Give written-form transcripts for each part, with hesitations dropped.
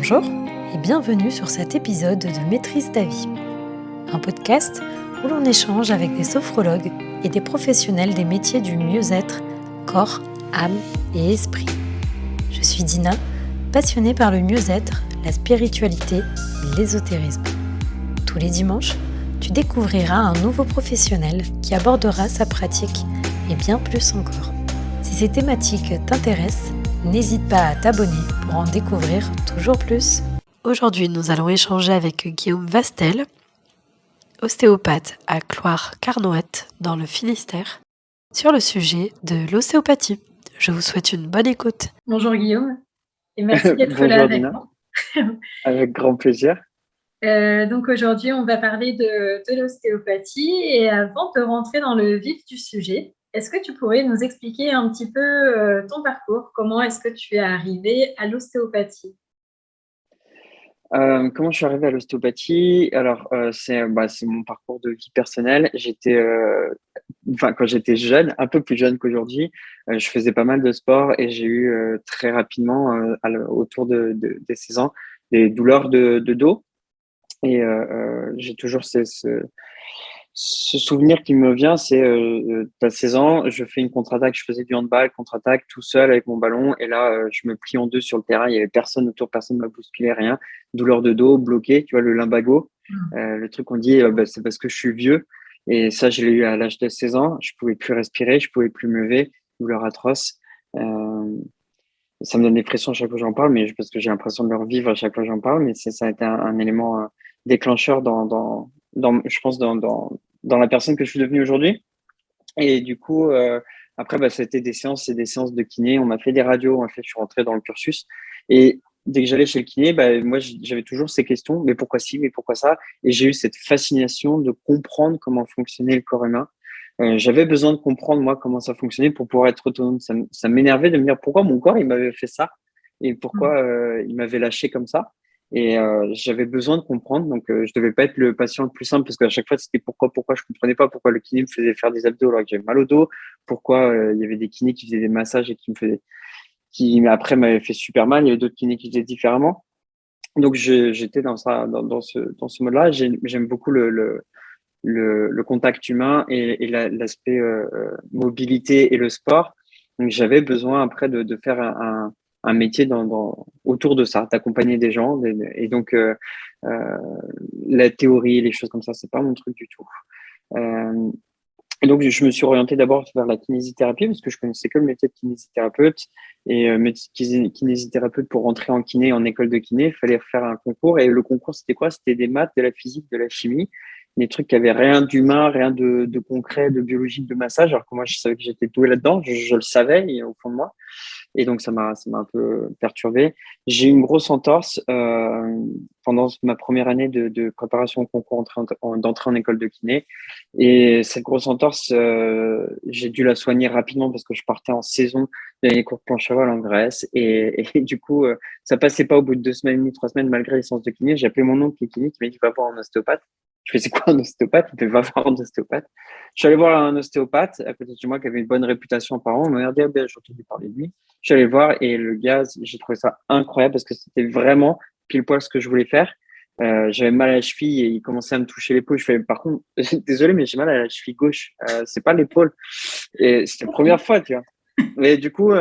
Bonjour et bienvenue sur cet épisode de Maîtrise ta vie, un podcast où l'on échange avec des sophrologues et des professionnels des métiers du mieux-être, corps, âme et esprit. Je suis Dina, passionnée par le mieux-être, la spiritualité et l'ésotérisme. Tous les dimanches, tu découvriras un nouveau professionnel qui abordera sa pratique et bien plus encore. Si ces thématiques t'intéressent, n'hésite pas à t'abonner pour en découvrir toujours plus. Aujourd'hui, nous allons échanger avec Guillaume Vastel, ostéopathe à Cloire-Carnoët dans le Finistère, sur le sujet de l'ostéopathie. Je vous souhaite une bonne écoute. Bonjour Guillaume, et merci d'être là Bonjour avec Dina, moi. avec grand plaisir. Donc aujourd'hui, on va parler de l'ostéopathie et avant de rentrer dans le vif du sujet, est-ce que tu pourrais nous expliquer un petit peu ton parcours? Comment est-ce que tu es arrivé à l'ostéopathie? Comment je suis arrivé à l'ostéopathie? Alors, c'est mon parcours de vie personnelle. Quand j'étais jeune, un peu plus jeune qu'aujourd'hui, je faisais pas mal de sport et j'ai eu très rapidement, autour des 16 ans, des douleurs de dos. Et j'ai toujours ce souvenir qui me vient, c'est t'as 16 ans, je fais une contre-attaque, je faisais du handball, contre-attaque tout seul avec mon ballon, et là je me plie en deux sur le terrain, il y avait personne autour, personne ne m'a bousculé, rien, douleur de dos, bloqué, tu vois le lumbago, le truc qu'on dit, c'est parce que je suis vieux, et ça je l'ai eu à l'âge de 16 ans, je pouvais plus respirer, je pouvais plus me lever, douleur atroce. Euh, Ça me donne des frissons à chaque fois que j'en parle, mais parce que j'ai l'impression de le revivre à chaque fois que j'en parle, mais ça a été un élément déclencheur je pense, dans la personne que je suis devenue aujourd'hui. Et du coup, après, ça a été c'est des séances de kiné. On m'a fait des radios, en fait, je suis rentré dans le cursus. Et dès que j'allais chez le kiné, moi, j'avais toujours ces questions, mais pourquoi ci, mais pourquoi ça? Et j'ai eu cette fascination de comprendre comment fonctionnait le corps humain. J'avais besoin de comprendre, moi, comment ça fonctionnait pour pouvoir être autonome. Ça m'énervait de me dire pourquoi mon corps, il m'avait fait ça et pourquoi il m'avait lâché comme ça. Et j'avais besoin de comprendre, donc je devais pas être le patient le plus simple parce qu'à chaque fois c'était pourquoi je comprenais pas pourquoi le kiné me faisait faire des abdos alors que j'avais mal au dos, pourquoi il y avait des kinés qui faisaient des massages et qui après m'avaient fait super mal, il y avait d'autres kinés qui faisaient différemment. Donc j'étais dans ce mode-là. J'aime beaucoup le contact humain et l'aspect mobilité et le sport. Donc j'avais besoin après de faire un métier autour de ça, d'accompagner des gens. Et donc euh, la théorie, les choses comme ça, c'est pas mon truc du tout. Euh, et donc je me suis orienté d'abord vers la kinésithérapie parce que je connaissais que le métier de kinésithérapeute. Et kinésithérapeute, pour rentrer en kiné, en école de kiné, il fallait faire un concours. Et le concours, c'était quoi? C'était des maths, de la physique, de la chimie, des trucs qui avaient rien d'humain, rien de concret, de biologique, de massage. Alors que moi, je savais que j'étais doué là-dedans, je le savais au fond de moi. Et donc, ça m'a un peu perturbé. J'ai eu une grosse entorse pendant ma première année de préparation au concours d'entrée en école de kiné. Et cette grosse entorse, j'ai dû la soigner rapidement parce que je partais en saison de les cours de planche à voile en Grèce. Et du coup, ça passait pas au bout de 2 semaines et demie, 3 semaines, malgré les séances de kiné. J'ai appelé mon oncle qui est kiné, qui m'a dit, va voir un ostéopathe. Je fais, c'est quoi un ostéopathe? Il me fait, va voir un ostéopathe. Je suis allé voir un ostéopathe à côté de chez moi qui avait une bonne réputation apparemment. On m'a dit, ah ben, j'ai entendu parler de lui. Je suis allé voir et le gars, j'ai trouvé ça incroyable parce que c'était vraiment pile poil ce que je voulais faire. J'avais mal à la cheville et il commençait à me toucher l'épaule. Je fais, par contre, désolé, mais j'ai mal à la cheville gauche. C'est pas l'épaule. Et c'était la première fois, tu vois. Et du coup,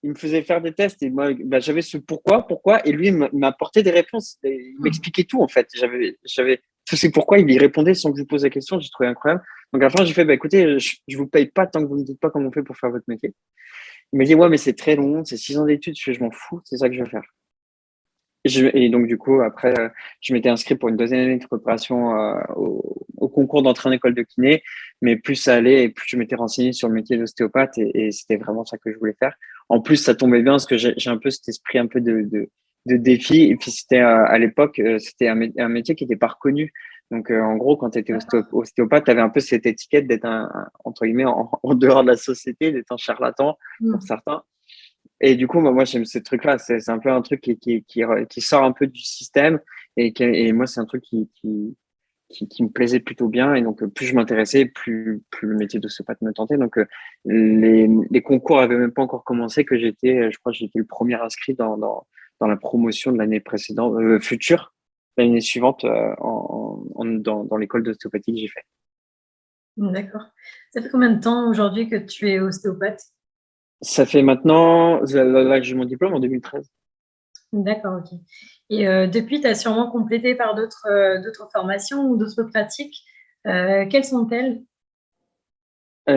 il me faisait faire des tests et moi, j'avais ce pourquoi, et lui, il m'a apporté des réponses. Et il m'expliquait tout, en fait. Tout c'est pourquoi il y répondait sans que je lui pose la question. J'ai trouvé incroyable. Donc, à la fin, j'ai fait, écoutez, je vous paye pas tant que vous me dites pas comment on fait pour faire votre métier. Il m'a dit, ouais, mais c'est très long, c'est 6 ans d'études. Je m'en fous, c'est ça que je veux faire. Et donc, du coup, après, je m'étais inscrit pour une deuxième année de préparation au concours d'entrée en école de kiné, mais plus ça allait et plus je m'étais renseigné sur le métier d'ostéopathe et c'était vraiment ça que je voulais faire. En plus, ça tombait bien parce que j'ai un peu cet esprit un peu de défi. Et puis, c'était à l'époque, c'était un métier qui n'était pas reconnu. Donc, en gros, quand tu étais ostéopathe, tu avais un peu cette étiquette d'être entre guillemets, en dehors de la société, d'être un charlatan pour certains. Et du coup, moi, j'aime ce truc-là. C'est un peu un truc qui sort un peu du système. Et moi, c'est un truc qui me plaisait plutôt bien. Et donc, plus je m'intéressais, plus le métier d'ostéopathe me tentait. Donc, les concours avaient même pas encore commencé que je crois que j'étais le premier inscrit dans la promotion de l'année précédente, future, l'année suivante, dans l'école d'ostéopathie que j'ai fait. D'accord. Ça fait combien de temps aujourd'hui que tu es ostéopathe? Ça fait maintenant, là que j'ai mon diplôme en 2013. D'accord, ok. Et depuis, tu as sûrement complété par d'autres formations ou d'autres pratiques. Quelles sont-elles?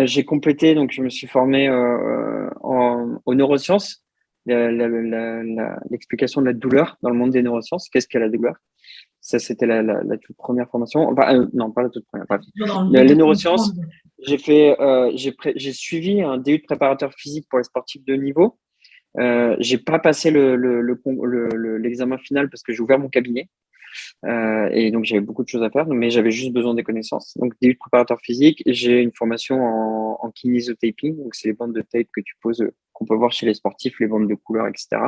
J'ai complété, donc je me suis formé aux neurosciences, l'explication de la douleur dans le monde des neurosciences. Qu'est-ce qu'est la douleur? Ça, c'était la toute première formation. Enfin, non, pas la toute première. Bref. Toujours dans le but Les de neurosciences, comprendre. j'ai suivi un DU de préparateur physique pour les sportifs de haut niveau. J'ai pas passé l'examen final parce que j'ai ouvert mon cabinet. Et donc, j'avais beaucoup de choses à faire, mais j'avais juste besoin des connaissances. Donc, DU de préparateur physique, j'ai une formation en kinésotaping. Donc, c'est les bandes de tape que tu poses, qu'on peut voir chez les sportifs, les bandes de couleurs, etc.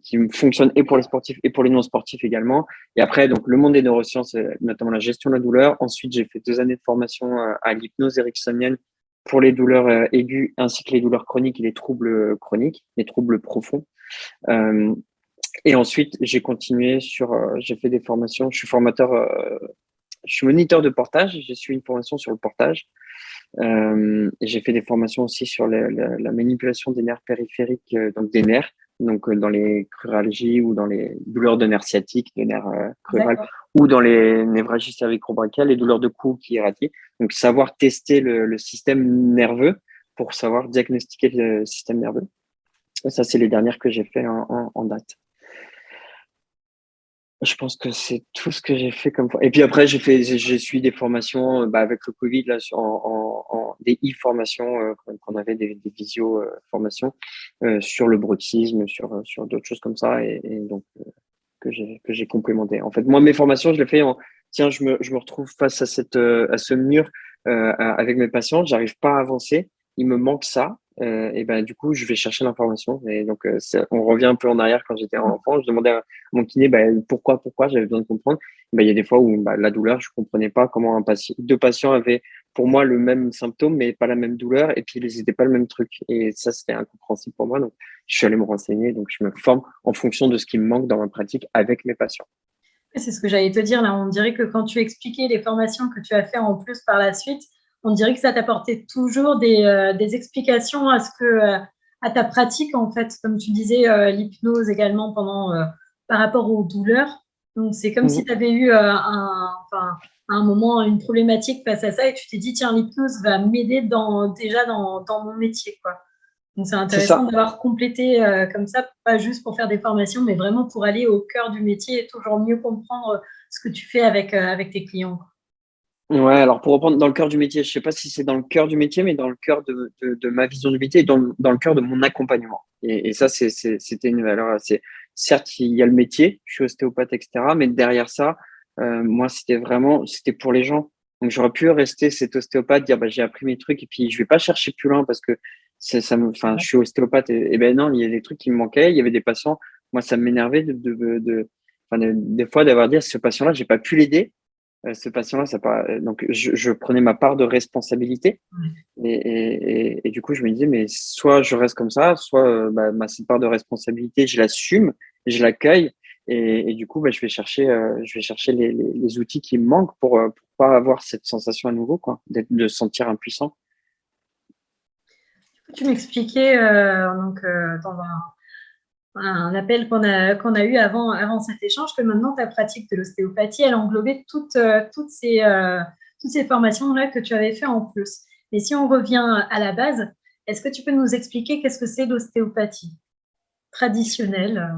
Qui fonctionnent et pour les sportifs et pour les non-sportifs également. Et après, donc, le monde des neurosciences, notamment la gestion de la douleur. Ensuite, j'ai fait 2 années de formation à l'hypnose ericksonienne pour les douleurs aiguës, ainsi que les douleurs chroniques et les troubles chroniques, les troubles profonds. Et ensuite, j'ai continué j'ai fait des formations. Je suis moniteur de portage. J'ai suivi une formation sur le portage. Et j'ai fait des formations aussi sur la manipulation des nerfs périphériques, donc des nerfs, donc dans les cruralgies ou dans les douleurs de nerfs sciatiques, des nerfs crurales, D'accord. ou dans les névralgies cervico-brachiales, les douleurs de cou qui irradient. Donc savoir tester le système nerveux pour savoir diagnostiquer le système nerveux. Et ça, c'est les dernières que j'ai fait en date. Je pense que c'est tout ce que j'ai fait comme. Et puis après, j'ai suivi des formations avec le Covid là, des e-formations quand on avait des visio formations sur le bruxisme, sur d'autres choses comme ça, et donc que j'ai complémenté. En fait, moi, mes formations, je les fais tiens, je me retrouve face à ce mur avec mes patients, j'arrive pas à avancer, il me manque ça. Et ben du coup, je vais chercher l'information. Et donc, on revient un peu en arrière quand j'étais enfant. Je demandais à mon kiné pourquoi j'avais besoin de comprendre. Il y a des fois où la douleur, je comprenais pas comment deux patients avaient pour moi le même symptôme, mais pas la même douleur. Et puis, ils n'étaient pas le même truc. Et ça, c'était incompréhensible pour moi. Donc, je suis allé me renseigner. Donc, je me forme en fonction de ce qui me manque dans ma pratique avec mes patients. C'est ce que j'allais te dire là. On dirait que quand tu expliquais les formations que tu as fait en plus par la suite, on dirait que ça t'apportait toujours des explications à ta pratique, en fait. Comme tu disais, l'hypnose également par rapport aux douleurs. Donc, c'est comme si tu avais eu à un moment une problématique face à ça et tu t'es dit, tiens, l'hypnose va m'aider déjà dans mon métier, quoi. Donc, c'est C'est intéressant ça. d'avoir complété comme ça, pas juste pour faire des formations, mais vraiment pour aller au cœur du métier et toujours mieux comprendre ce que tu fais avec tes clients. Ouais, alors pour reprendre dans le cœur du métier, je sais pas si c'est dans le cœur du métier, mais dans le cœur de ma vision du métier et dans le cœur de mon accompagnement. Et ça, c'était une valeur. Certes, il y a le métier, je suis ostéopathe, etc. Mais derrière ça, moi, c'était pour les gens. Donc j'aurais pu rester cet ostéopathe, dire j'ai appris mes trucs et puis je vais pas chercher plus loin parce que je suis ostéopathe et ben non, il y a des trucs qui me manquaient. Il y avait des patients, moi, ça m'énervait des fois d'avoir dit à ce patient-là, j'ai pas pu l'aider ce patient-là, ça pas. Donc, je prenais ma part de responsabilité. Et du coup, je me disais, mais soit je reste comme ça, soit cette part de responsabilité, je l'assume, je l'accueille. Et du coup, je vais chercher les outils qui me manquent pour pas avoir cette sensation à nouveau, quoi, de se sentir impuissant. Tu m'expliquais dans un appel qu'on a eu avant cet échange que maintenant ta pratique de l'ostéopathie, elle englobait toutes ces formations-là que tu avais fait en plus. Mais si on revient à la base, est-ce que tu peux nous expliquer qu'est-ce que c'est l'ostéopathie traditionnelle?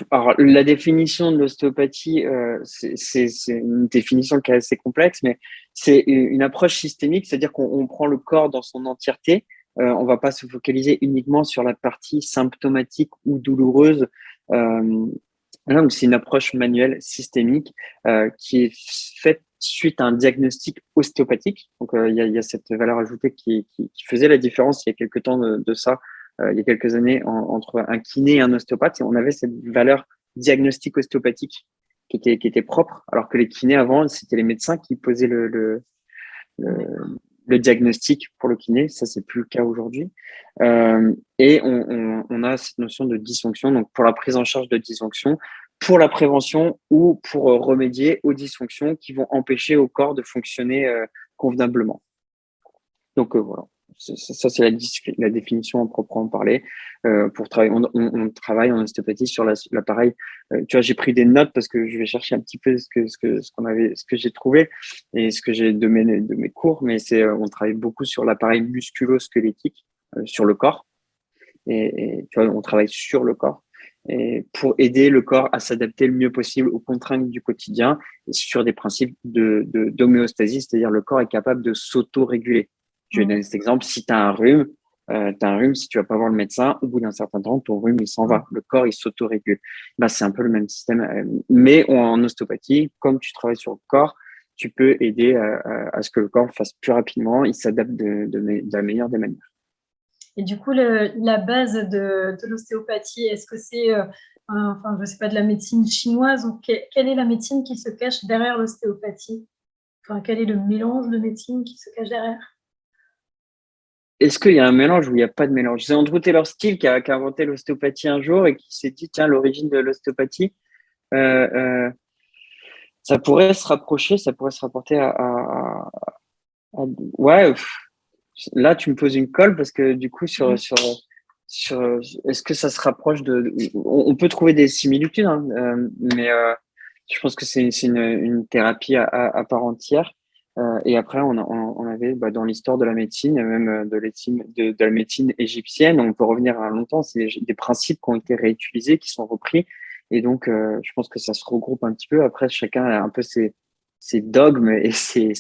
Alors, la définition de l'ostéopathie, c'est une définition qui est assez complexe, mais c'est une approche systémique, c'est-à-dire qu'on prend le corps dans son entièreté. On va pas se focaliser uniquement sur la partie symptomatique ou douloureuse. Donc c'est une approche manuelle systémique qui est faite suite à un diagnostic ostéopathique. Donc, il y a cette valeur ajoutée qui faisait la différence il y a quelques temps de ça il y a quelques années entre un kiné et un ostéopathe. Et on avait cette valeur diagnostic ostéopathique qui était propre, alors que les kinés avant, c'était les médecins qui posaient le, le diagnostic pour le kiné. Ça, c'est plus le cas aujourd'hui. Et on a cette notion de dysfonction. Donc, pour la prise en charge de dysfonction, pour la prévention ou pour remédier aux dysfonctions qui vont empêcher au corps de fonctionner convenablement. Donc, voilà. Ça, c'est la définition en proprement parler. Pour travailler, on travaille en ostéopathie sur l'appareil. Tu vois, j'ai pris des notes parce que je vais chercher un petit peu ce que j'ai trouvé et ce que j'ai de mes cours. Mais on travaille beaucoup sur l'appareil musculo-squelettique sur le corps. Et tu vois, on travaille sur le corps et pour aider le corps à s'adapter le mieux possible aux contraintes du quotidien et sur des principes d'homéostasie, c'est-à-dire le corps est capable de s'auto-réguler. Je vais donner cet exemple. Si tu as un rhume, si tu vas pas voir le médecin, au bout d'un certain temps, ton rhume, il s'en va. Le corps, il s'auto-régule. Ben, c'est un peu le même système. Mais en ostéopathie, comme tu travailles sur le corps, tu peux aider à ce que le corps fasse plus rapidement, il s'adapte de la meilleure des manières. Et du coup, la base de l'ostéopathie, est-ce que c'est, je ne sais pas, de la médecine chinoise ou quelle est la médecine qui se cache derrière l'ostéopathie? Enfin, quel est le mélange de médecine qui se cache derrière? Est-ce qu'il y a un mélange ou il n'y a pas de mélange? C'est Andrew Taylor Still qui a inventé l'ostéopathie un jour et qui s'est dit, tiens, l'origine de l'ostéopathie, ça pourrait se rapprocher, ça pourrait se rapporter ouais, là, tu me poses une colle parce que du coup, est-ce que ça se rapproche on peut trouver des similitudes, hein, mais je pense que c'est une thérapie à part entière. Et après, on avait dans l'histoire de la médecine, même de la médecine égyptienne, on peut revenir à longtemps, c'est des principes qui ont été réutilisés, qui sont repris. Et donc, je pense que ça se regroupe un petit peu. Après, chacun a un peu ses dogmes et ses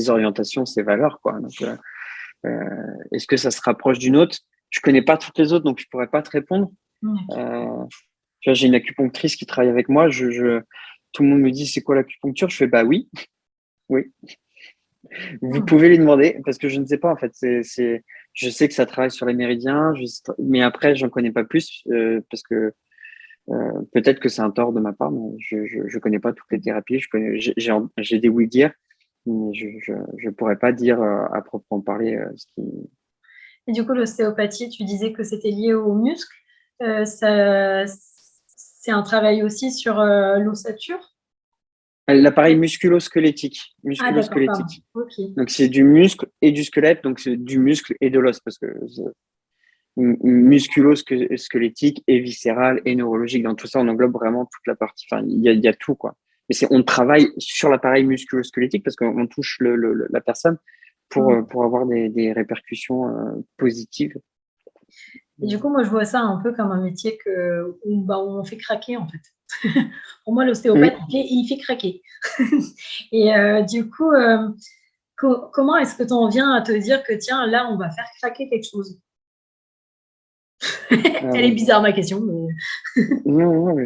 orientations, ses valeurs, quoi. Donc, est-ce que ça se rapproche d'une autre? Je connais pas toutes les autres, donc je pourrais pas te répondre. Tu vois, j'ai une acupunctrice qui travaille avec moi. Tout le monde me dit c'est quoi l'acupuncture? Je fais bah oui, oui. Vous pouvez lui demander parce que je ne sais pas en fait. Je sais que ça travaille sur les méridiens, mais après j'en connais pas plus parce que peut-être que c'est un tort de ma part, mais je connais pas toutes les thérapies. J'ai des oui dire, mais je pourrais pas dire à proprement parler ce qui. Et du coup, l'ostéopathie, tu disais que c'était lié aux muscles. C'est un travail aussi sur l'ossature? L'appareil musculo-squelettique. Ah, d'accord, pardon. Ok. Donc, c'est du muscle et du squelette, donc c'est du muscle et de l'os, parce que musculo-squelettique et viscéral et neurologique. Dans tout ça, on englobe vraiment toute la partie. Enfin, il y a tout, quoi. Mais on travaille sur l'appareil musculo-squelettique parce qu'on touche la personne pour avoir des répercussions positives. Et du coup, moi, je vois ça un peu comme un métier où on fait craquer, en fait. Pour moi, l'ostéopathe, il fait craquer. Et du coup, comment est-ce que tu en viens à te dire que, tiens, là, on va faire craquer quelque chose? Elle est bizarre, ma question. Mais... Non, mais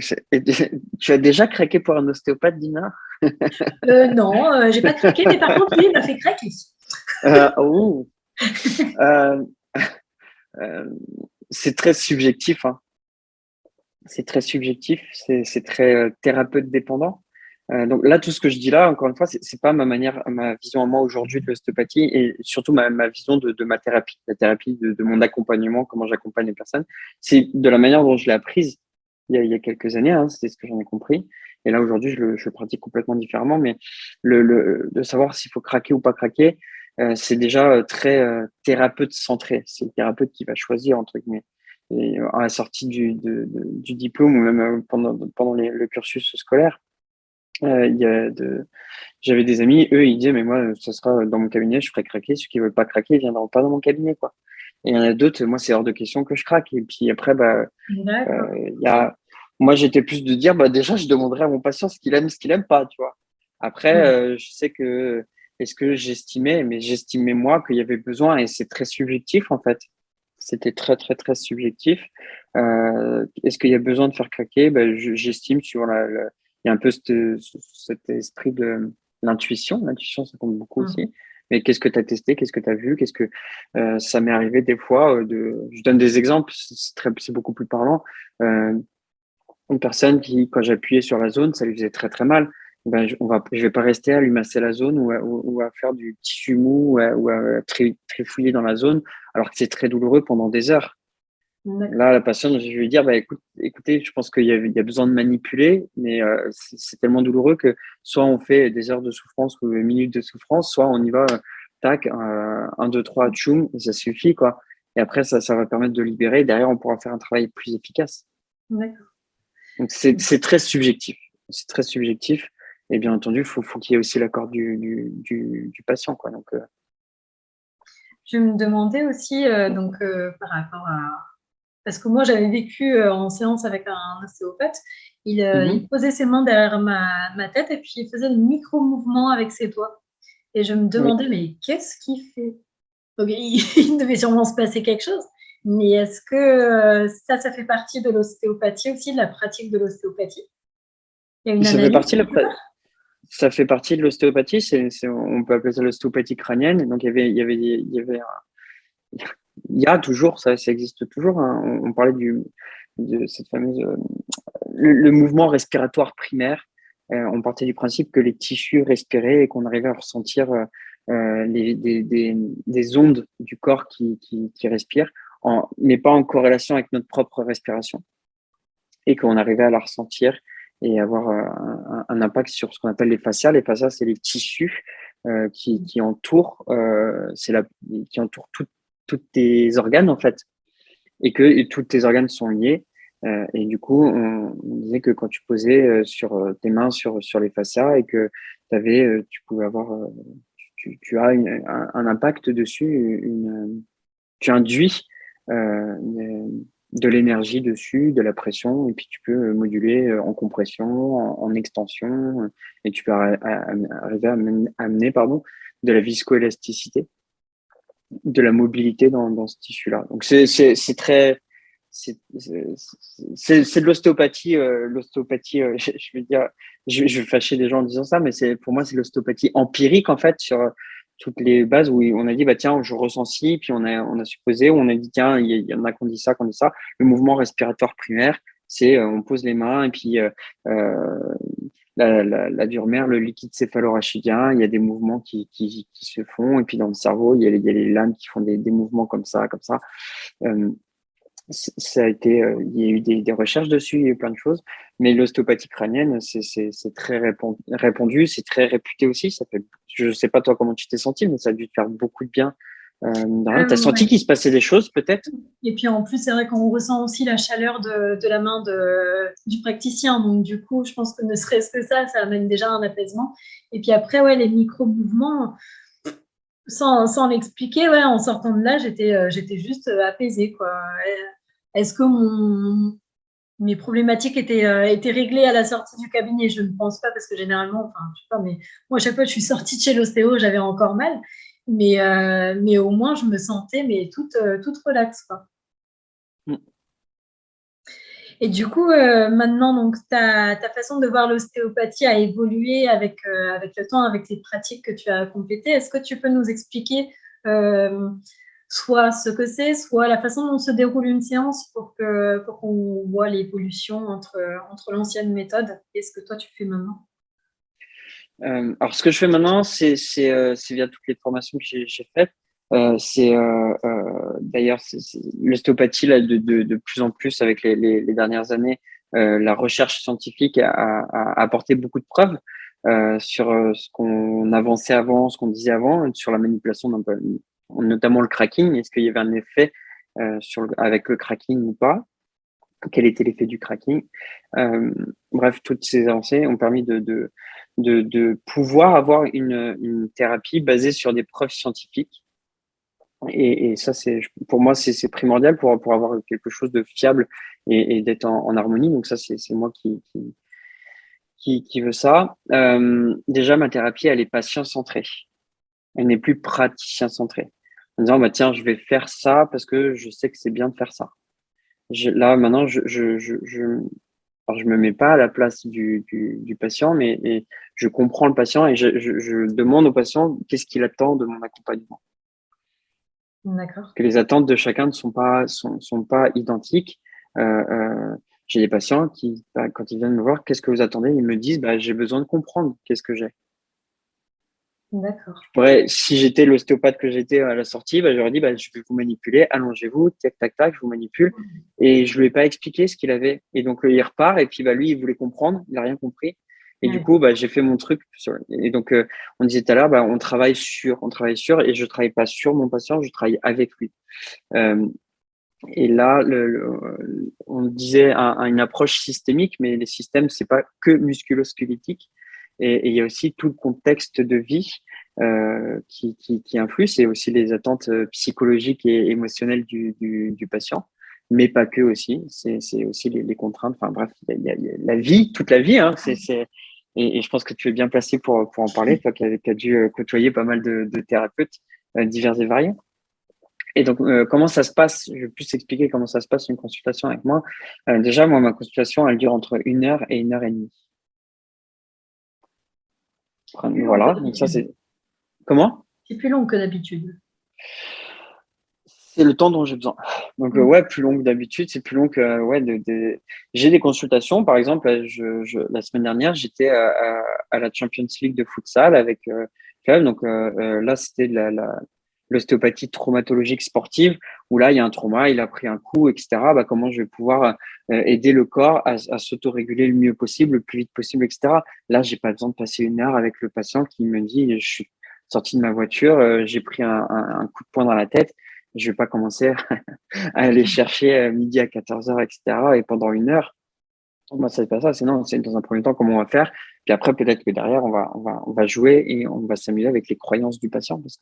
tu as déjà craqué pour un ostéopathe, Dina? Non, j'ai pas craqué, mais par contre, lui, il m'a fait craquer. C'est très subjectif, hein. C'est très subjectif, c'est très thérapeute dépendant. Donc là, tout ce que je dis là, encore une fois, c'est pas ma vision à moi aujourd'hui de l'ostéopathie et surtout ma vision de ma thérapie, la thérapie de mon accompagnement, comment j'accompagne les personnes. C'est de la manière dont je l'ai apprise il y a quelques années, hein, c'est ce que j'en ai compris. Et là, aujourd'hui, je le pratique complètement différemment. Mais de savoir s'il faut craquer ou pas craquer, c'est déjà très thérapeute centré. C'est le thérapeute qui va choisir, entre guillemets. Et à la sortie du diplôme ou même pendant le cursus scolaire, j'avais des amis, eux, ils disaient, mais moi, ça sera dans mon cabinet, je ferai craquer. Ceux qui veulent pas craquer, ils viendront pas dans mon cabinet, quoi. Et il y en a d'autres, moi, c'est hors de question que je craque. Et puis après, moi, j'étais plus de dire, déjà, je demanderai à mon patient ce qu'il aime pas, tu vois. Après, je sais que, est-ce que j'estimais moi qu'il y avait besoin, et c'est très subjectif, en fait. C'était très, très, très subjectif. Est-ce qu'il y a besoin de faire craquer? J'estime, suivant il y a un peu cet esprit de l'intuition. L'intuition, ça compte beaucoup aussi. Mais qu'est-ce que tu as testé? Qu'est-ce que tu as vu? Ça m'est arrivé des fois je donne des exemples, c'est beaucoup plus parlant. Une personne qui, quand j'appuyais sur la zone, ça lui faisait très, très mal. je vais pas rester à lui masser la zone ou à faire du tissu mou ou à trifouiller dans la zone, alors que c'est très douloureux pendant des heures. D'accord. Là, la patiente, je vais lui dire, écoutez, je pense qu'il y a besoin de manipuler, mais c'est tellement douloureux que soit on fait des heures de souffrance ou des minutes de souffrance, soit on y va, tac, 1, 2, 3, tchoum, et ça suffit, quoi. Et après, ça va permettre de libérer. Derrière, on pourra faire un travail plus efficace. D'accord. Donc, c'est très subjectif. C'est très subjectif. Et bien entendu, faut qu'il y ait aussi l'accord du patient, quoi. Donc, Je me demandais aussi, par rapport à… Parce que moi, j'avais vécu en séance avec un ostéopathe. Il posait ses mains derrière ma tête et puis il faisait des micro-mouvements avec ses doigts. Et je me oui. demandais, mais qu'est-ce qu'il fait? Donc, il devait sûrement se passer quelque chose. Mais est-ce que ça fait partie de l'ostéopathie aussi, de la pratique de l'ostéopathie? Il y a une Ça fait analyse partie de la, quelque part? Ça fait partie de l'ostéopathie. On peut appeler ça l'ostéopathie crânienne. Donc, il y a toujours, ça existe toujours, hein. On parlait de cette fameuse, le mouvement respiratoire primaire. On partait du principe que les tissus respiraient et qu'on arrivait à ressentir des ondes du corps qui respirent, mais pas en corrélation avec notre propre respiration, et qu'on arrivait à la ressentir et avoir un impact sur ce qu'on appelle les fascias. Les fascias, c'est les tissus qui entourent, qui entourent tous tes organes, en fait, et tous tes organes sont liés. Et du coup, on disait que quand tu posais sur tes mains sur les fascias et que tu pouvais avoir, tu as un impact dessus, tu induis de l'énergie dessus, de la pression, et puis tu peux moduler en compression, en extension, et tu peux arriver à amener pardon, de la viscoélasticité, de la mobilité dans ce tissu-là. Donc c'est très c'est de l'ostéopathie, je vais dire, je vais fâcher des gens en disant ça, mais pour moi c'est de l'ostéopathie empirique, en fait, sur toutes les bases où on a dit bah tiens, je ressens ci, puis on a supposé, on a dit tiens, il y en a qu'on dit ça, qu'on dit ça. Le mouvement respiratoire primaire, c'est on pose les mains et puis la dure mère, le liquide céphalorachidien, il y a des mouvements qui se font, et puis dans le cerveau, il y a les lames qui font des mouvements comme ça, comme ça. Ça a été, il y a eu des recherches dessus, il y a eu plein de choses, mais l'ostéopathie crânienne, c'est très répandu, c'est très réputé aussi. Je sais pas toi comment tu t'es senti, mais ça a dû te faire beaucoup de bien. T'as senti Ouais. qu'il se passait des choses, peut-être? Et puis en plus, c'est vrai qu'on ressent aussi la chaleur de la main du praticien. Donc du coup, je pense que ne serait-ce que ça amène déjà un apaisement. Et puis après, ouais, les micro-mouvements, sans l'expliquer, ouais, en sortant de là, j'étais juste apaisée, quoi. Est-ce que mes problématiques étaient réglées à la sortie du cabinet? Je ne pense pas, parce que généralement, enfin, je sais pas, mais moi, à chaque fois que je suis sortie de chez l'ostéo, j'avais encore mal. Mais au moins, je me sentais toute relaxe, quoi. Mm. Et du coup, maintenant, donc, ta façon de voir l'ostéopathie a évolué avec le temps, avec les pratiques que tu as complétées. Est-ce que tu peux nous expliquer soit ce que c'est, soit la façon dont se déroule une séance pour qu'on voit l'évolution entre l'ancienne méthode et ce que toi, tu fais maintenant? Alors, ce que je fais maintenant, c'est via toutes les formations que j'ai faites. D'ailleurs, l'ostéopathie, là, de plus en plus, avec les dernières années, la recherche scientifique a apporté beaucoup de preuves sur ce qu'on avançait avant, ce qu'on disait avant, sur la manipulation notamment le cracking. Est-ce qu'il y avait un effet avec le cracking ou pas? Quel était l'effet du cracking? Euh, Bref, toutes ces avancées ont permis de pouvoir avoir une thérapie basée sur des preuves scientifiques. Et ça, pour moi, c'est primordial pour avoir quelque chose de fiable et d'être en harmonie. Donc ça, c'est moi qui veut ça. Déjà, ma thérapie, elle est patient-centrée. Elle n'est plus praticien-centrée. En disant, bah, tiens, je vais faire ça parce que je sais que c'est bien de faire ça. Là, maintenant, alors, je me mets pas à la place du patient, mais je comprends le patient et je demande au patient qu'est-ce qu'il attend de mon accompagnement. D'accord. Que les attentes de chacun ne sont pas identiques. J'ai des patients qui, quand ils viennent me voir, qu'est-ce que vous attendez? Ils me disent, j'ai besoin de comprendre qu'est-ce que j'ai. D'accord. Si j'étais l'ostéopathe que j'étais à la sortie, j'aurais dit, je vais vous manipuler, allongez-vous, tac, tac, tac, je vous manipule. Et je lui ai pas expliqué ce qu'il avait. Et donc, il repart, et puis, lui, il voulait comprendre, il a rien compris. Et du coup, j'ai fait mon truc. Et donc, on disait tout à l'heure, on travaille sur, et je travaille pas sur mon patient, je travaille avec lui. Et là, on disait une approche systémique, mais les systèmes, c'est pas que musculo-squelettique. Et il y a aussi tout le contexte de vie qui influe. C'est aussi les attentes psychologiques et émotionnelles du patient, mais pas que aussi. C'est aussi les contraintes. Enfin bref, il y a la vie, toute la vie. Hein, et je pense que tu es bien placé pour en parler, toi qui as dû côtoyer pas mal de thérapeutes divers et variés. Et donc, comment ça se passe? Je vais plus expliquer comment ça se passe une consultation avec moi. Déjà, moi, ma consultation, elle dure entre 1 heure et 1 heure et demie. Voilà. Donc ça, c'est comment? C'est plus long que d'habitude. C'est le temps dont j'ai besoin. Donc, plus long que d'habitude, c'est plus long que, j'ai des consultations. Par exemple, la semaine dernière, j'étais à la Champions League de futsal avec Club. Donc, là, c'était l'ostéopathie traumatologique sportive où là, il y a un trauma, il a pris un coup, etc. Comment je vais pouvoir aider le corps à s'autoréguler le mieux possible, le plus vite possible, etc. Là, j'ai pas besoin de passer 1 heure avec le patient qui me dit, je suis sorti de ma voiture, j'ai pris un coup de poing dans la tête. Je vais pas commencer à aller chercher midi à 14h, etc. Et pendant 1 heure, moi, c'est pas ça. C'est dans un premier temps comment on va faire. Puis après, peut-être que derrière, on va jouer et on va s'amuser avec les croyances du patient parce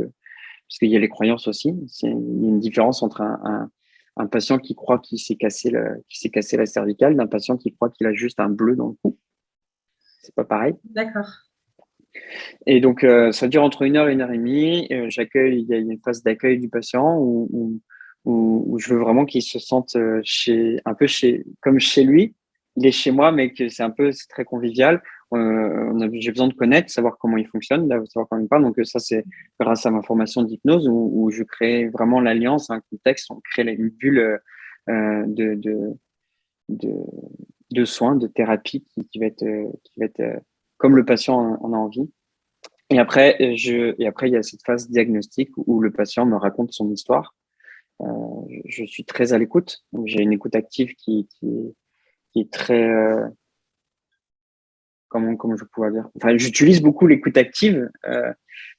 qu'il y a les croyances aussi. Il y a une différence entre un patient qui croit qu'il s'est cassé la cervicale d'un patient qui croit qu'il a juste un bleu dans le cou. C'est pas pareil. D'accord. Et donc, ça dure entre 1 heure et 1 heure et demie. Il y a une phase d'accueil du patient où je veux vraiment qu'il se sente comme chez lui. Il est chez moi, mais que c'est très convivial. J'ai besoin de connaître, savoir comment il fonctionne, savoir comment il parle. Donc, ça, c'est grâce à ma formation d'hypnose où je crée vraiment l'alliance, un contexte, on crée une bulle de, de soins, de thérapie qui va être comme le patient en a envie. Et après, il y a cette phase diagnostique où le patient me raconte son histoire. Je suis très à l'écoute. Donc, j'ai une écoute active qui est très, comment je pourrais dire. Enfin, j'utilise beaucoup l'écoute active.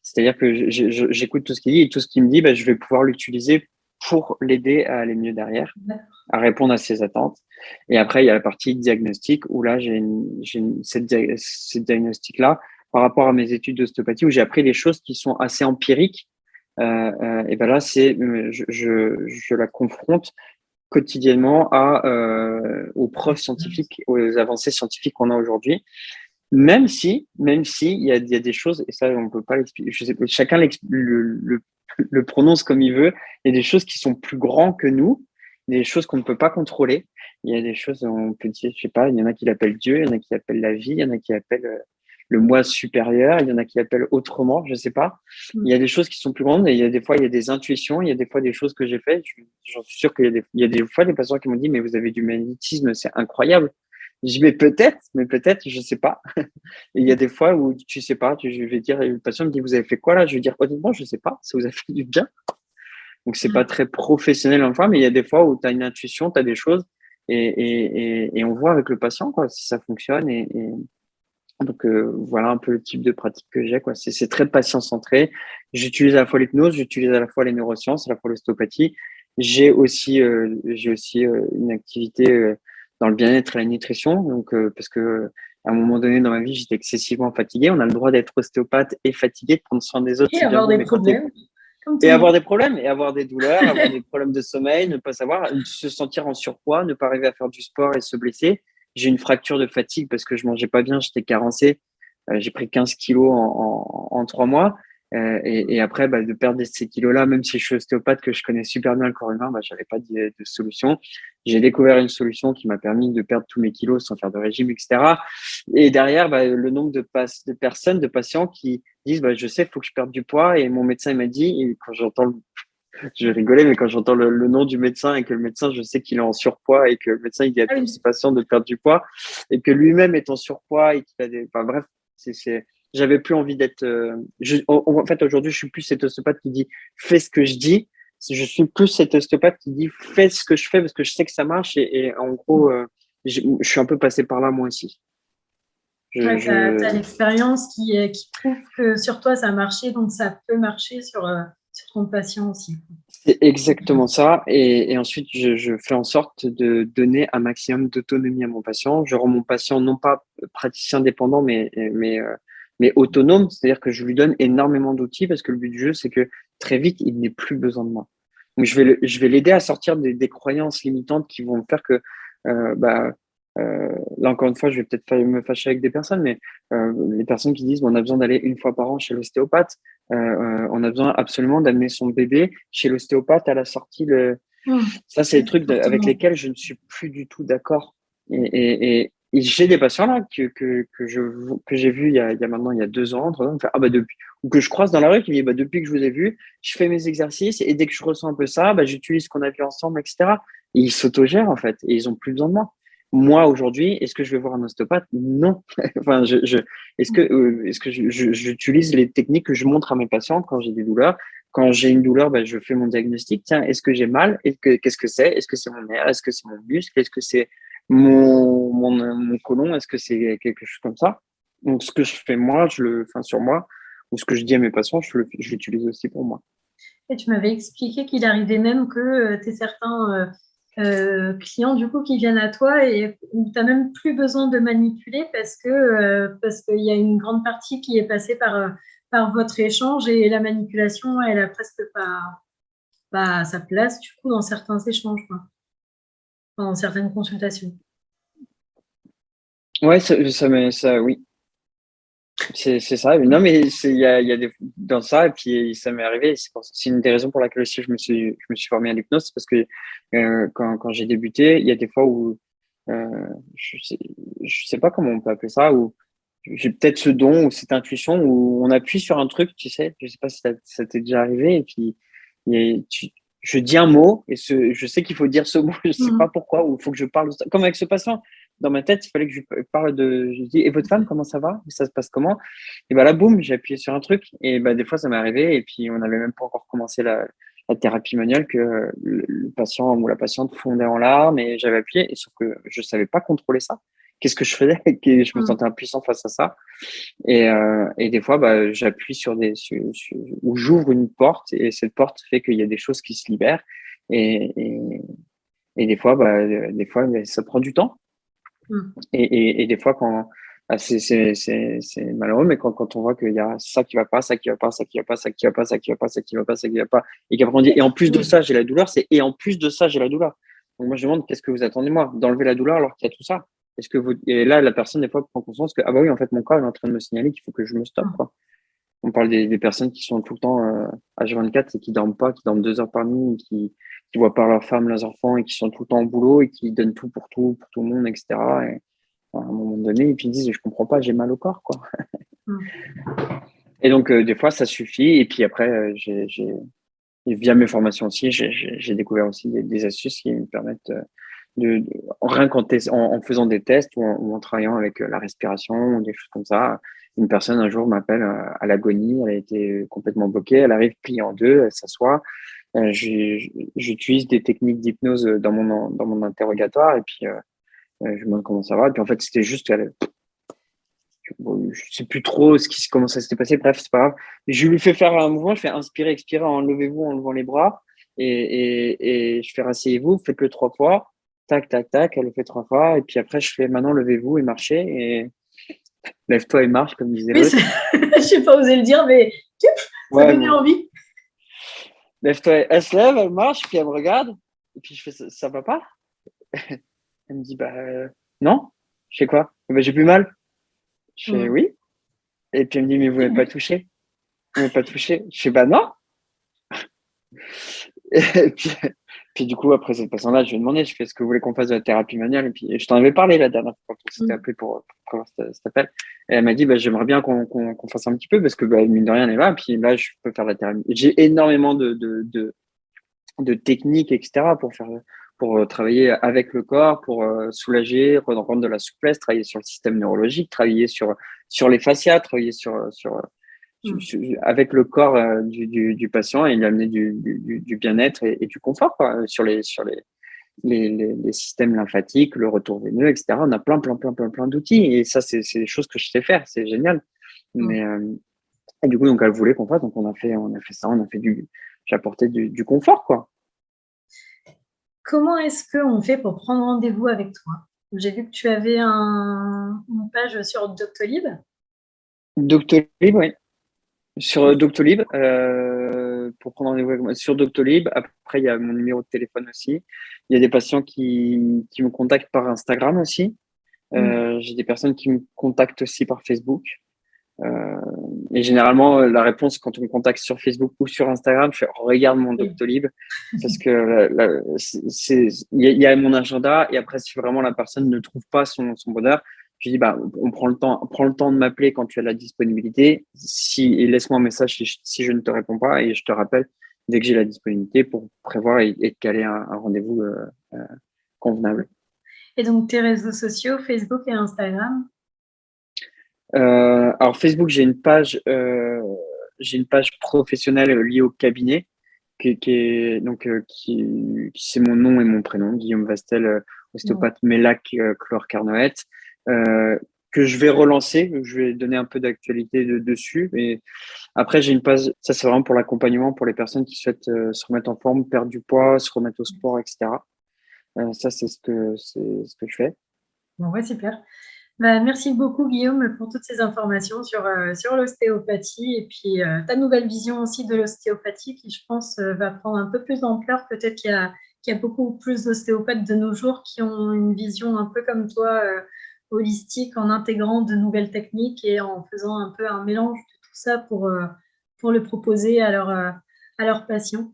C'est-à-dire que j'écoute tout ce qu'il dit et tout ce qu'il me dit, je vais pouvoir l'utiliser pour l'aider à aller mieux derrière, à répondre à ses attentes. Et après, il y a la partie diagnostic où là, cette diagnostic-là, par rapport à mes études d'ostéopathie, où j'ai appris des choses qui sont assez empiriques. Et là, je la confronte quotidiennement aux preuves scientifiques, aux avancées scientifiques qu'on a aujourd'hui. Même si il y a des choses, et ça, on peut pas l'expliquer, je sais pas, chacun le prononce comme il veut. Il y a des choses qui sont plus grands que nous, des choses qu'on ne peut pas contrôler. Il y a des choses, on peut dire, je sais pas, il y en a qui l'appellent Dieu, il y en a qui l'appellent la vie, il y en a qui l'appellent le moi supérieur, il y en a qui l'appellent autrement, je sais pas. Il y a des choses qui sont plus grandes et il y a des fois, il y a des intuitions, il y a des fois des choses que j'ai faites. J'en suis sûr qu'il y a des fois des patients qui m'ont dit, mais vous avez du magnétisme, c'est incroyable. Je dis, mais peut-être, je sais pas. Et il y a des fois où tu sais pas, je vais dire, le patient me dit, vous avez fait quoi là? Je vais dire, honnêtement, je sais pas, ça vous a fait du bien. Donc, c'est pas très professionnel en fois, mais il y a des fois où tu as une intuition, tu as des choses et on voit avec le patient, quoi, si ça fonctionne. Donc, voilà un peu le type de pratique que j'ai, quoi. C'est très patient-centré. J'utilise à la fois l'hypnose, j'utilise à la fois les neurosciences, à la fois l'ostéopathie. J'ai aussi une activité dans le bien-être et la nutrition. Donc, parce que à un moment donné dans ma vie, j'étais excessivement fatigué. On a le droit d'être ostéopathe et fatigué, de prendre soin des autres, Et c'est bien avoir beau, des mais quand problèmes. et avoir des problèmes, et avoir des douleurs, avoir des problèmes de sommeil, ne pas savoir, se sentir en surpoids, ne pas arriver à faire du sport et se blesser. J'ai une fracture de fatigue parce que je mangeais pas bien, j'étais carencé. J'ai pris 15 kilos en 3 mois. Et après, de perdre ces kilos-là, même si je suis ostéopathe, que je connais super bien le corps humain, j'avais pas de solution. J'ai découvert une solution qui m'a permis de perdre tous mes kilos sans faire de régime, etc. Et derrière, le nombre de personnes, de patients qui disent, je sais, il faut que je perde du poids. Et mon médecin il m'a dit, et quand j'entends Je rigolais, mais quand j'entends le nom du médecin et que le médecin, je sais qu'il est en surpoids et que le médecin, il dit à Ah tous oui. ses patients de perdre du poids et que lui-même est en surpoids et qu'il a des, enfin bref, j'avais plus envie d'être, en fait, aujourd'hui, je suis plus cet ostéopathe qui dit, fais ce que je dis. Je suis plus cet ostéopathe qui dit, fais ce que je fais parce que je sais que ça marche et en gros, je suis un peu passé par là, moi aussi. Ouais, tu as, Je, l'expérience qui prouve que sur toi, ça a marché, donc ça peut marcher sur ton patient aussi. C'est exactement ça. Et ensuite, je fais en sorte de donner un maximum d'autonomie à mon patient. Je rends mon patient non pas praticien dépendant, mais autonome. C'est-à-dire que je lui donne énormément d'outils parce que le but du jeu, c'est que très vite, il n'ait plus besoin de moi. Donc, je vais l'aider à sortir des croyances limitantes qui vont faire que, euh, bah, là, encore une fois, je vais peut-être me fâcher avec des personnes, mais les personnes qui disent, bon, on a besoin d'aller une fois par an chez l'ostéopathe. On a besoin absolument d'amener son bébé chez l'ostéopathe à la sortie. Ça, c'est des trucs avec Exactement. lesquels je ne suis plus du tout d'accord. Et j'ai des patients là que j'ai vus il y a maintenant il y a 2 ans, 3 ans, me faire, ah bah depuis, ou que je croise dans la rue qui me dit bah depuis que je vous ai vu, je fais mes exercices et dès que je ressens un peu ça, bah j'utilise ce qu'on a vu ensemble, etc. Et ils s'autogèrent en fait et ils ont plus besoin de moi. Moi aujourd'hui, est-ce que je vais voir un ostéopathe? Non. Enfin, est-ce que j'utilise les techniques que je montre à mes patients quand j'ai des douleurs? Quand j'ai une douleur, ben, je fais mon diagnostic. Tiens, est-ce que j'ai mal? Qu'est-ce que c'est? Est-ce que c'est mon nerf? Est-ce que c'est mon muscle? Est-ce que c'est mon côlon? Est-ce que c'est quelque chose comme ça? Donc, ce que je fais moi, enfin, sur moi, ou ce que je dis à mes patients, je l'utilise aussi pour moi. Et tu m'avais expliqué qu'il arrivait même que tu aies certains clients du coup qui viennent à toi et où tu n'as même plus besoin de manipuler parce qu'il y a une grande partie qui est passée par votre échange et la manipulation, elle a presque pas sa place du coup dans certains échanges, quoi, dans certaines consultations. Ouais, oui, c'est ça. Non, mais il y a des, dans ça, et puis ça m'est arrivé. C'est une des raisons pour laquelle aussi je me suis formé à l'hypnose, c'est parce que quand j'ai débuté, il y a des fois où je sais pas comment on peut appeler ça, où j'ai peut-être ce don ou cette intuition où on appuie sur un truc, tu sais. Je sais pas si ça t'est déjà arrivé, et puis il y a- tu- je dis un mot et je sais qu'il faut dire ce mot, je sais pas Mhm. pourquoi, ou il faut que je parle de ça. Comme avec ce patient, dans ma tête, il fallait que je parle je dis, et votre femme, comment ça va? Ça se passe comment? Et ben là, boum, j'ai appuyé sur un truc. Et ben des fois, ça m'est arrivé. Et puis, on n'avait même pas encore commencé la thérapie manuelle que le patient ou la patiente fondait en larmes et j'avais appuyé. Et sauf que je savais pas contrôler ça. Qu'est-ce que je faisais? Je me sentais impuissant face à ça. Et des fois, bah, j'appuie ou j'ouvre une porte et cette porte fait qu'il y a des choses qui se libèrent. Et, et, et des fois, ça prend du temps. Mhm. Et des fois, c'est malheureux, mais quand on voit qu'il y a ça qui va pas, ça qui va pas, ça qui va pas, ça qui va pas, ça qui va pas, ça qui va pas, ça qui va pas, et qu'après on dit, et en plus de ça, j'ai la douleur, et en plus de ça, j'ai la douleur. Donc moi, je demande, qu'est-ce que vous attendez, moi, d'enlever la douleur alors qu'il y a tout ça? Et là, la personne, des fois, prend conscience que, ah bah oui, en fait, mon corps est en train de me signaler qu'il faut que je me stoppe, quoi. On parle des personnes qui sont tout le temps H24 et qui dorment pas, qui dorment 2 heures par nuit, qui voient pas leurs femmes, leurs enfants et qui sont tout le temps au boulot et qui donnent tout pour tout le monde, etc. Et à un moment donné, et puis ils disent, je comprends pas, j'ai mal au corps, quoi. Mhm. Et donc, des fois, ça suffit. Et puis après, via mes formations aussi, j'ai découvert aussi des astuces qui me permettent rien en faisant des tests ou en travaillant avec la respiration ou des choses comme ça. Une personne un jour m'appelle à l'agonie, elle a été complètement bloquée, elle arrive pliée en deux, elle s'assoit. J'utilise des techniques d'hypnose dans mon interrogatoire et puis je me demande comment ça va. Et puis en fait, c'était juste, bon, je sais plus trop comment ça s'était passé. Bref, c'est pas grave. Je lui fais faire un mouvement, je fais inspirer, expirer, enlevez-vous en levant les bras. Et je fais rasseyez-vous, faites-le 3 fois. Tac, tac, tac, elle le fait 3 fois. Et puis après, je fais maintenant levez-vous et marchez. Et lève-toi et marche, comme disait Oui, l'autre. je n'ai pas osé le dire, mais ça Ouais, donnait bon. envie. Lève-toi. Elle se lève, elle marche, puis elle me regarde. Et puis je fais ça va pas? Elle me dit bah non. Je fais quoi? Bah, j'ai plus mal. Je fais Mhm. oui. Et puis elle me dit mais vous C'est m'avez le pas but. touché. Vous m'avez pas touché. Je fais bah non. Et puis du coup, après cette personne-là, je lui ai demandé, je fais ce que vous voulez qu'on fasse de la thérapie manuelle. Et puis je t'en avais parlé la dernière fois quand on s'était Mhm. appelé pour prévoir cet appel. Et elle m'a dit, bah, j'aimerais bien qu'on fasse un petit peu parce que bah, mine de rien, elle est là. Et puis là, je peux faire de la thérapie. J'ai énormément de techniques, etc., pour travailler avec le corps, pour soulager, rendre de la souplesse, travailler sur le système neurologique, travailler sur les fascias, travailler avec le corps du patient et lui amener du bien-être et du confort, quoi, les systèmes lymphatiques, le retour veineux, etc. On a plein d'outils et ça, c'est des choses que je sais faire, c'est génial. Mais et du coup, donc elle voulait qu'on fasse, donc on a fait ça, j'ai apporté du confort, quoi. Comment est-ce qu'on fait pour prendre rendez-vous avec toi? J'ai vu que tu avais une page sur Doctolib. Doctolib, oui. Sur Doctolib, pour prendre rendez-vous avec moi, sur Doctolib. Après, il y a mon numéro de téléphone aussi. Il y a des patients qui me contactent par Instagram aussi. J'ai des personnes qui me contactent aussi par Facebook. Et généralement, la réponse quand on me contacte sur Facebook ou sur Instagram, je fais regarde mon Doctolib parce que il y a mon agenda et après si vraiment la personne ne trouve pas son bonheur, je dis bah on prend le temps de m'appeler quand tu as la disponibilité. Et laisse-moi un message si je ne te réponds pas et je te rappelle dès que j'ai la disponibilité pour prévoir et caler un rendez-vous convenable. Et donc tes réseaux sociaux, Facebook et Instagram? Alors Facebook, j'ai une page professionnelle liée au cabinet qui est donc qui c'est mon nom et mon prénom, Guillaume Vastel, ostéopathe Mélac Chlore-Carnoët, que je vais relancer, je vais donner un peu d'actualité dessus. Et après, j'ai une page, ça c'est vraiment pour l'accompagnement pour les personnes qui souhaitent se remettre en forme, perdre du poids, se remettre au sport, etc. Ça c'est ce que je fais. Bon, ouais, super. Bah, merci beaucoup Guillaume pour toutes ces informations sur l'ostéopathie et puis ta nouvelle vision aussi de l'ostéopathie qui, je pense, va prendre un peu plus d'ampleur. Peut-être qu'il y a beaucoup plus d'ostéopathes de nos jours qui ont une vision un peu comme toi, holistique, en intégrant de nouvelles techniques et en faisant un peu un mélange de tout ça pour le proposer à leurs patients.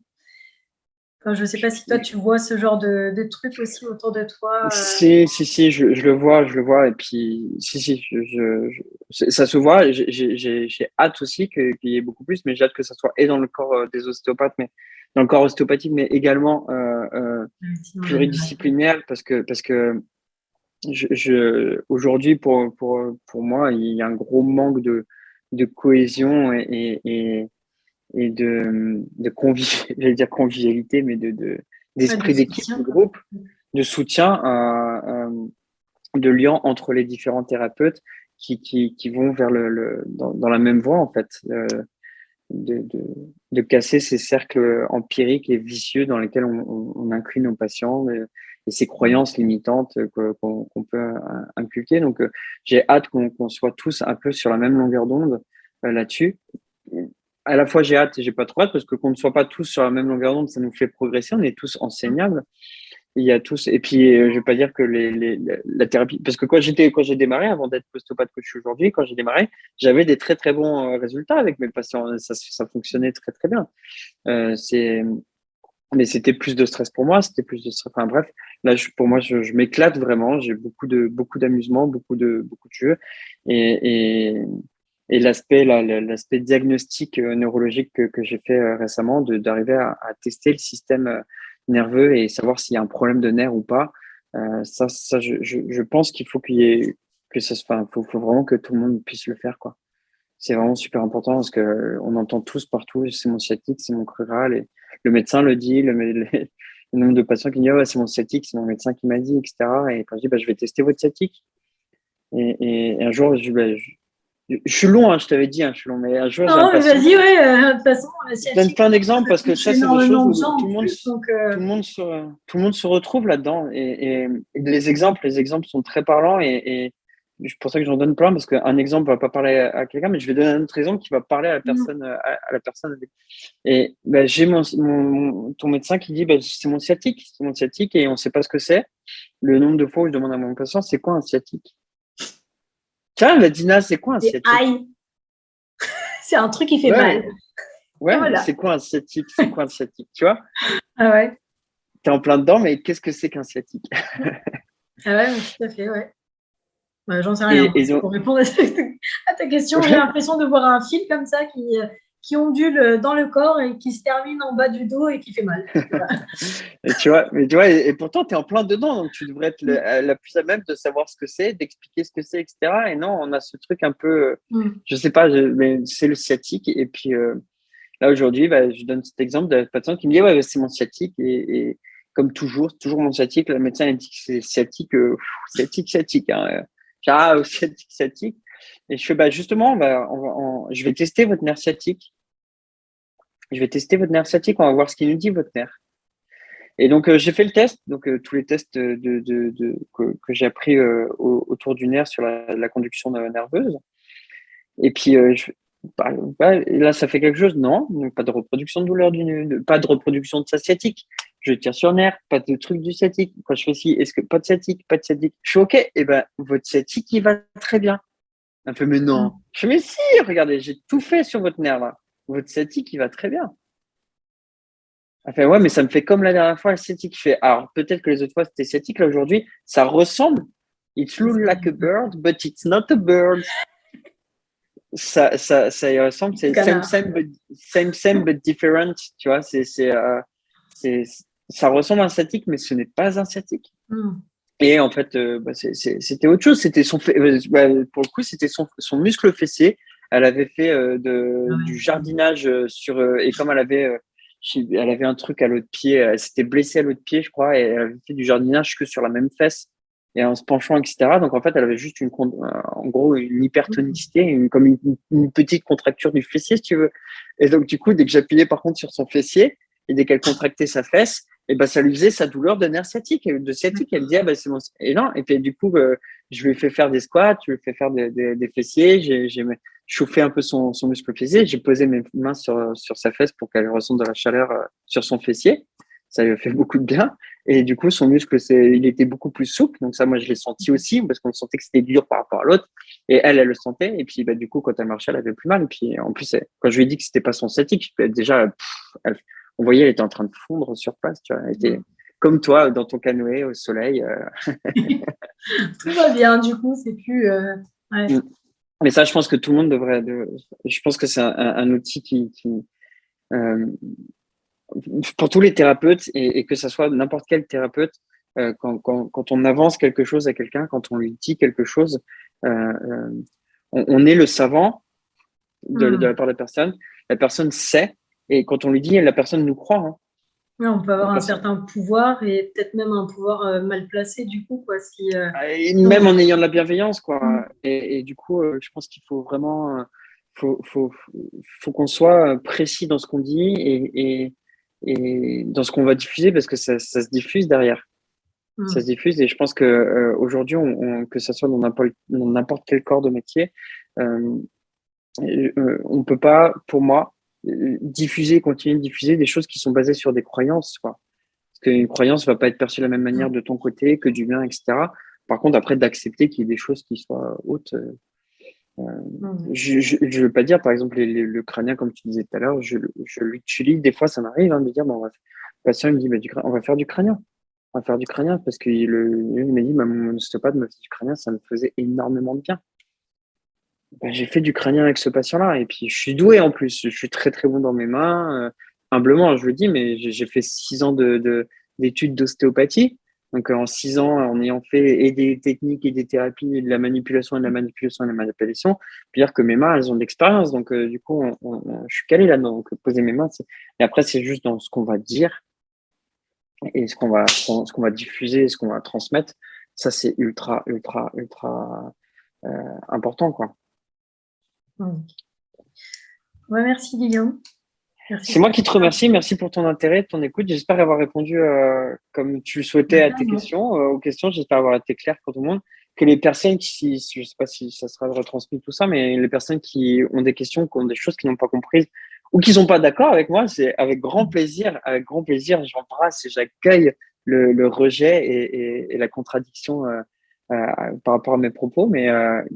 Enfin, je ne sais pas si toi, tu vois ce genre de trucs aussi autour de toi. Si, je le vois. Et puis, ça se voit. J'ai hâte aussi qu'il y ait beaucoup plus, mais j'ai hâte que ça soit et dans le corps des ostéopathes, mais dans le corps ostéopathique, mais également pluridisciplinaire, parce que aujourd'hui, pour moi, il y a un gros manque de cohésion et j'allais dire convivialité, mais De d'esprit d'équipe, soutien, de quoi. groupe, de soutien, de lien entre les différents thérapeutes qui vont vers dans la même voie, en fait, de, de, de casser ces cercles empiriques et vicieux dans lesquels on inclut nos patients et ces croyances limitantes qu'on peut inculquer. Donc, j'ai hâte qu'on soit tous un peu sur la même longueur d'onde là-dessus. À la fois, j'ai hâte et j'ai pas trop hâte parce que qu'on ne soit pas tous sur la même longueur d'onde, ça nous fait progresser. On est tous enseignables. Il y a tous, et puis je vais pas dire que la thérapie, parce que quand j'ai démarré, avant d'être ostéopathe que je suis aujourd'hui, quand j'ai démarré, j'avais des très très bons résultats avec mes patients. Ça fonctionnait très très bien. Euh, c'est, mais c'était plus de stress pour moi, c'était plus de stress. Enfin bref, là pour moi, je m'éclate vraiment. J'ai beaucoup d'amusement, beaucoup de jeux, et et l'aspect diagnostic neurologique que j'ai fait récemment, d'arriver à tester le système nerveux et savoir s'il y a un problème de nerf ou pas. Je pense qu'il faut qu'il y ait, que ça se, enfin, faut vraiment que tout le monde puisse le faire, quoi. C'est vraiment super important parce que on entend tous partout, c'est mon sciatique, c'est mon crural et le médecin le dit, le nombre de patients qui disent, ah ouais, c'est mon sciatique, c'est mon médecin qui m'a dit, etc. Et quand je dis, bah, je vais tester votre sciatique. Et un jour, je suis long, hein, je t'avais dit, hein, je suis long, mais un jour, j'ai un Non, mais patient. vas-y, ouais, de toute façon, la Je donne sciatique, plein d'exemples ça parce que touche ça, c'est des choses énormément de où gens en plus. Donc, tout le monde se retrouve là-dedans. Et les exemples sont très parlants et c'est pour ça que j'en donne plein parce qu'un exemple va pas parler à quelqu'un, mais je vais donner un autre exemple qui va parler à la personne, à la personne. Et ben, j'ai ton médecin qui dit, ben, c'est mon sciatique et on sait pas ce que c'est. Le nombre de fois où je demande à mon patient, c'est quoi un sciatique? Tiens, la Dina, c'est quoi un c'est sciatique? aïe, c'est un truc qui fait Ouais, mal. mais, Et ouais, mais voilà. c'est quoi un sciatique? C'est quoi un sciatique? Tu vois? Ah ouais, T'es en plein dedans, mais qu'est-ce que c'est qu'un sciatique? ah ouais, tout à fait, ouais. J'en sais rien. Et donc, Pour répondre à ta question, j'ai ouais, l'impression de voir un fil comme ça qui ondule dans le corps et qui se termine en bas du dos et qui fait mal. Voilà. Et pourtant, tu es en plein dedans, donc tu devrais être la plus à même de savoir ce que c'est, d'expliquer ce que c'est, etc. Et non, on a ce truc un peu, je sais pas, mais c'est le sciatique. Et puis là, aujourd'hui, je donne cet exemple de la patiente qui me dit, ouais, c'est mon sciatique. Et comme toujours mon sciatique. Le médecin a dit que c'est sciatique, sciatique. Hein. Sciatique. Et je fais, justement, je vais tester votre nerf sciatique. On va voir ce qu'il nous dit, votre nerf. Et donc, j'ai fait le test, donc tous les tests que j'ai appris autour du nerf sur la conduction nerveuse. Et puis, là, ça fait quelque chose? Non, donc pas de reproduction de douleur, pas de reproduction de sa sciatique. Je tire sur nerf, pas de truc du sciatique. Quand je fais ci, est-ce que pas de sciatique? Je suis OK. Et votre sciatique, il va très bien. Un peu, mais non. Je fais, mais si, regardez, j'ai tout fait sur votre nerf là. Votre sciatique, il va très bien. Elle fait, ouais, mais ça me fait comme la dernière fois, le sciatique. Je fais, alors peut-être que les autres fois c'était sciatique, là aujourd'hui, ça ressemble. It looks like a bird, but it's not a bird. Ça y ressemble, c'est same but different, tu vois, ça ressemble à un sciatique, mais ce n'est pas un sciatique. Et en fait, c'était autre chose. C'était pour le coup, c'était son muscle fessier. Elle avait fait du jardinage et comme elle avait un truc à l'autre pied, elle s'était blessée à l'autre pied, je crois, et elle avait fait du jardinage que sur la même fesse et en se penchant, etc. Donc en fait, elle avait juste en gros une hypertonicité, comme une petite contracture du fessier, si tu veux. Et donc du coup, dès que j'appuyais par contre sur son fessier et dès qu'elle contractait sa fesse, et ça lui faisait sa douleur de nerf sciatique. Elle me dit, c'est bon. Et non. Et puis, du coup, je lui ai fait faire des squats, je lui ai fait faire des fessiers, j'ai chauffé un peu son muscle fessier, j'ai posé mes mains sur sa fesse pour qu'elle ressente de la chaleur sur son fessier. Ça lui a fait beaucoup de bien. Et du coup, son muscle, il était beaucoup plus souple. Donc ça, moi, je l'ai senti aussi parce qu'on sentait que c'était dur par rapport à l'autre. Et elle le sentait. Et puis, du coup, quand elle marchait, elle avait plus mal. Et puis, en plus, quand je lui ai dit que c'était pas son sciatique, déjà, on voyait, elle était en train de fondre sur place. Tu vois, elle était comme toi dans ton canoë au soleil. Tout va bien, du coup, c'est plus. Ouais. Mais ça, je pense que tout le monde devrait. Je pense que c'est un outil qui pour tous les thérapeutes et que ça soit n'importe quel thérapeute, quand on avance quelque chose à quelqu'un, quand on lui dit quelque chose, on est le savant de la part de la personne sait, et quand on lui dit, la personne nous croit. Hein. Ouais, on peut avoir un certain pouvoir et peut-être même un pouvoir mal placé du coup, quoi. Même en ayant de la bienveillance, quoi. Et du coup, je pense qu'il faut vraiment, faut qu'on soit précis dans ce qu'on dit et dans ce qu'on va diffuser parce que ça se diffuse derrière. Ça se diffuse et je pense que aujourd'hui, que ça soit dans n'importe quel corps de métier, on peut pas, pour moi, continuer de diffuser des choses qui sont basées sur des croyances, quoi. Parce qu'une croyance va pas être perçue de la même manière de ton côté que du mien, etc. Par contre, après, d'accepter qu'il y ait des choses qui soient hautes. Je veux pas dire, par exemple, le crânien, comme tu disais tout à l'heure, je l'utilise. Des fois, ça m'arrive de dire, le patient il me dit, on va faire du crânien. On va faire du crânien parce qu'il il m'a dit, mon ostéopathe me fait du crânien, ça me faisait énormément de bien. J'ai fait du crânien avec ce patient-là et puis je suis doué en plus. Je suis très très bon dans mes mains. Humblement, je le dis, mais j'ai fait 6 ans d'études d'ostéopathie. Donc en 6 ans, en ayant fait et des techniques et des thérapies, et de la manipulation et de la manipulation et de la manipulation, dire que mes mains, elles ont de l'expérience. Donc du coup, je suis calé là-dedans. Donc poser mes mains, et après c'est juste dans ce qu'on va dire et ce qu'on va diffuser, ce qu'on va transmettre. Ça c'est ultra ultra ultra important, quoi. Ouais, merci Guillaume. Merci. C'est moi qui te remercie. Merci pour ton intérêt, ton écoute. J'espère avoir répondu comme tu le souhaitais à tes questions, aux questions. J'espère avoir été clair pour tout le monde. Que les personnes qui, je sais pas si ça sera retransmis tout ça, mais les personnes qui ont des questions, qui ont des choses qu'ils n'ont pas comprises ou qui sont pas d'accord avec moi, c'est avec grand plaisir, j'embrasse et j'accueille le rejet et la contradiction par rapport à mes propos, mais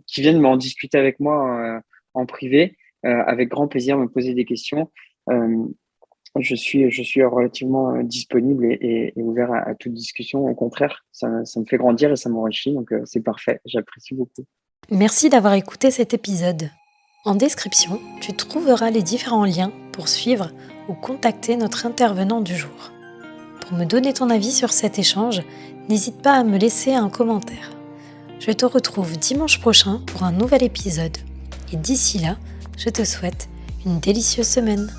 qui viennent m'en discuter avec moi en privé, avec grand plaisir, me poser des questions. Je suis relativement disponible et ouvert à toute discussion. Au contraire, ça me fait grandir et ça m'enrichit. Donc, c'est parfait. J'apprécie beaucoup. Merci d'avoir écouté cet épisode. En description, tu trouveras les différents liens pour suivre ou contacter notre intervenant du jour. Pour me donner ton avis sur cet échange, n'hésite pas à me laisser un commentaire. Je te retrouve dimanche prochain pour un nouvel épisode. Et d'ici là, je te souhaite une délicieuse semaine.